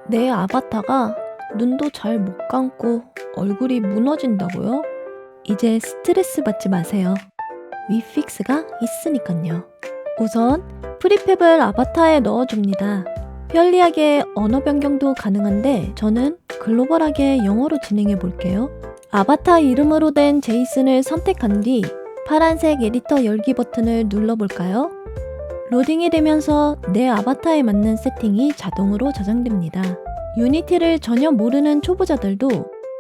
내 아바타가 눈도 잘 못 감고 얼굴이 무너진다고요? 이제 스트레스 받지 마세요. 위픽스가 있으니깐요. 우선 프리팹을 아바타에 넣어줍니다. 편리하게 언어 변경도 가능한데 저는 글로벌하게 영어로 진행해 볼게요. 아바타 이름으로 된 제이슨을 선택한 뒤 파란색 에디터 열기 버튼을 눌러볼까요? 로딩이 되면서 내 아바타에 맞는 세팅이 자동으로 저장됩니다. 유니티를 전혀 모르는 초보자들도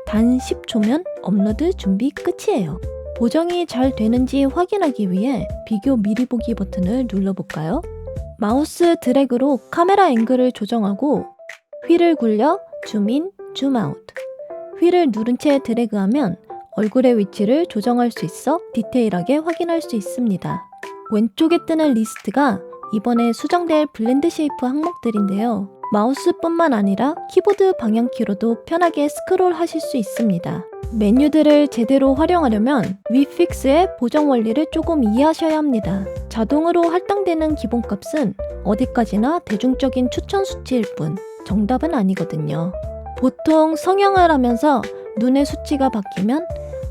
단 10초면 업로드 준비 끝이에요. 보정이 잘 되는지 확인하기 위해 비교 미리 보기 버튼을 눌러볼까요? 마우스 드래그로 카메라 앵글을 조정하고 휠을 굴려 줌인, 줌아웃. 휠을 누른 채 드래그하면 얼굴의 위치를 조정할 수 있어 디테일하게 확인할 수 있습니다. 왼쪽에 뜨는 리스트가 이번에 수정될 블렌드 쉐이프 항목들인데요. 마우스뿐만 아니라 키보드 방향키로도 편하게 스크롤 하실 수 있습니다. 메뉴들을 제대로 활용하려면 위픽스의 보정 원리를 조금 이해하셔야 합니다. 자동으로 할당되는 기본값은 어디까지나 대중적인 추천 수치일 뿐 정답은 아니거든요. 보통 성형을 하면서 눈의 수치가 바뀌면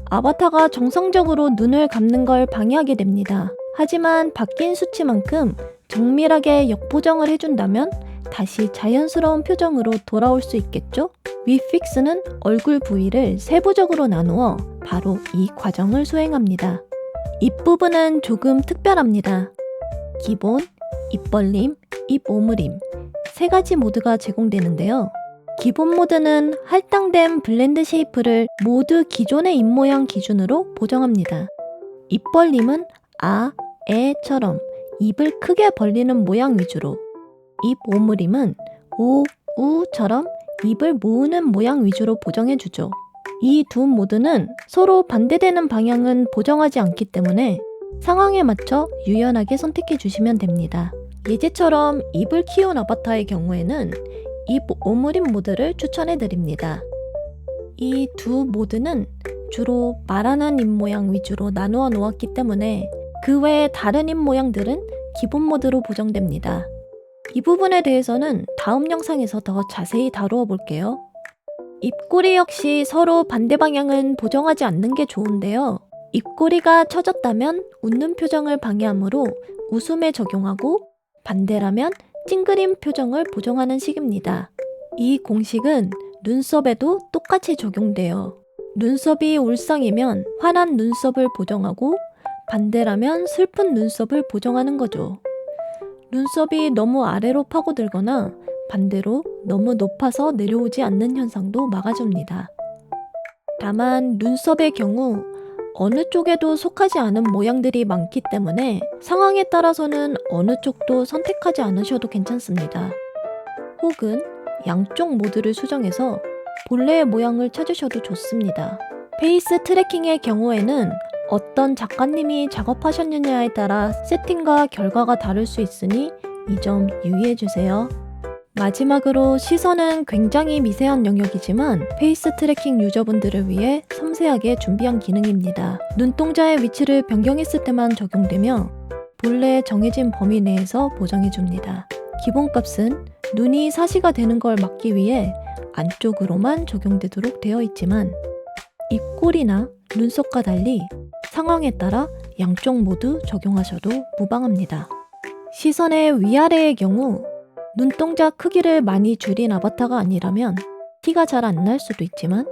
아바타가 정상적으로 눈을 감는 걸 방해하게 됩니다. 하지만 바뀐 수치만큼 정밀하게 역보정을 해준다면 다시 자연스러운 표정으로 돌아올 수 있겠죠? 위픽스는 얼굴 부위를 세부적으로 나누어 바로 이 과정을 수행합니다. 입 부분은 조금 특별합니다. 기본, 입 벌림, 입 오므림 세 가지 모드가 제공되는데요. 기본 모드는 할당된 블렌드 쉐이프를 모두 기존의 입모양 기준으로 보정합니다. 입 벌림은 아, 에처럼 입을 크게 벌리는 모양 위주로, 입 오므림은 오, 우처럼 입을 모으는 모양 위주로 보정해주죠. 이 두 모드는 서로 반대되는 방향은 보정하지 않기 때문에 상황에 맞춰 유연하게 선택해 주시면 됩니다. 예제처럼 입을 키운 아바타의 경우에는 입 오므림 모드를 추천해 드립니다. 이 두 모드는 주로 말하는 입 모양 위주로 나누어 놓았기 때문에 그 외의 다른 입 모양들은 기본 모드로 보정됩니다. 이 부분에 대해서는 다음 영상에서 더 자세히 다루어 볼게요. 입꼬리 역시 서로 반대 방향은 보정하지 않는 게 좋은데요. 입꼬리가 처졌다면 웃는 표정을 방해하므로 웃음에 적용하고 반대라면 찡그린 표정을 보정하는 식입니다. 이 공식은 눈썹에도 똑같이 적용돼요. 눈썹이 울상이면 환한 눈썹을 보정하고 반대라면 슬픈 눈썹을 보정하는 거죠. 눈썹이 너무 아래로 파고들거나 반대로 너무 높아서 내려오지 않는 현상도 막아줍니다. 다만 눈썹의 경우 어느 쪽에도 속하지 않은 모양들이 많기 때문에 상황에 따라서는 어느 쪽도 선택하지 않으셔도 괜찮습니다. 혹은 양쪽 모드를 수정해서 본래의 모양을 찾으셔도 좋습니다. 페이스 트래킹의 경우에는 어떤 작가님이 작업하셨느냐에 따라 세팅과 결과가 다를 수 있으니 이 점 유의해주세요. 마지막으로 시선은 굉장히 미세한 영역이지만 페이스 트래킹 유저분들을 위해 섬세하게 준비한 기능입니다. 눈동자의 위치를 변경했을 때만 적용되며 본래 정해진 범위 내에서 보정해줍니다. 기본값은 눈이 사시가 되는 걸 막기 위해 안쪽으로만 적용되도록 되어 있지만 입꼬리나 눈썹과 달리 상황에 따라 양쪽 모두 적용하셔도 무방합니다. 시선의 위아래의 경우 눈동자 크기를 많이 줄인 아바타가 아니라면 티가 잘 안 날 수도 있지만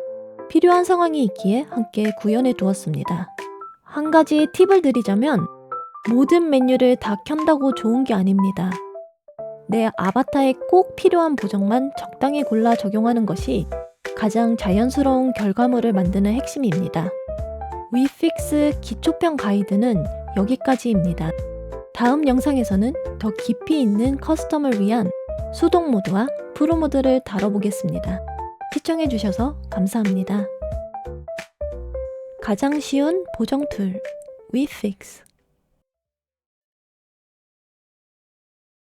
필요한 상황이 있기에 함께 구현해 두었습니다. 한 가지 팁을 드리자면 모든 메뉴를 다 켠다고 좋은 게 아닙니다. 내 아바타에 꼭 필요한 보정만 적당히 골라 적용하는 것이 가장 자연스러운 결과물을 만드는 핵심입니다. 위픽스 기초편 가이드는 여기까지입니다. 다음 영상에서는 더 깊이 있는 커스텀을 위한 수동 모드와 프로 모드를 다뤄보겠습니다. 시청해주셔서 감사합니다. 가장 쉬운 보정 툴, 위픽스.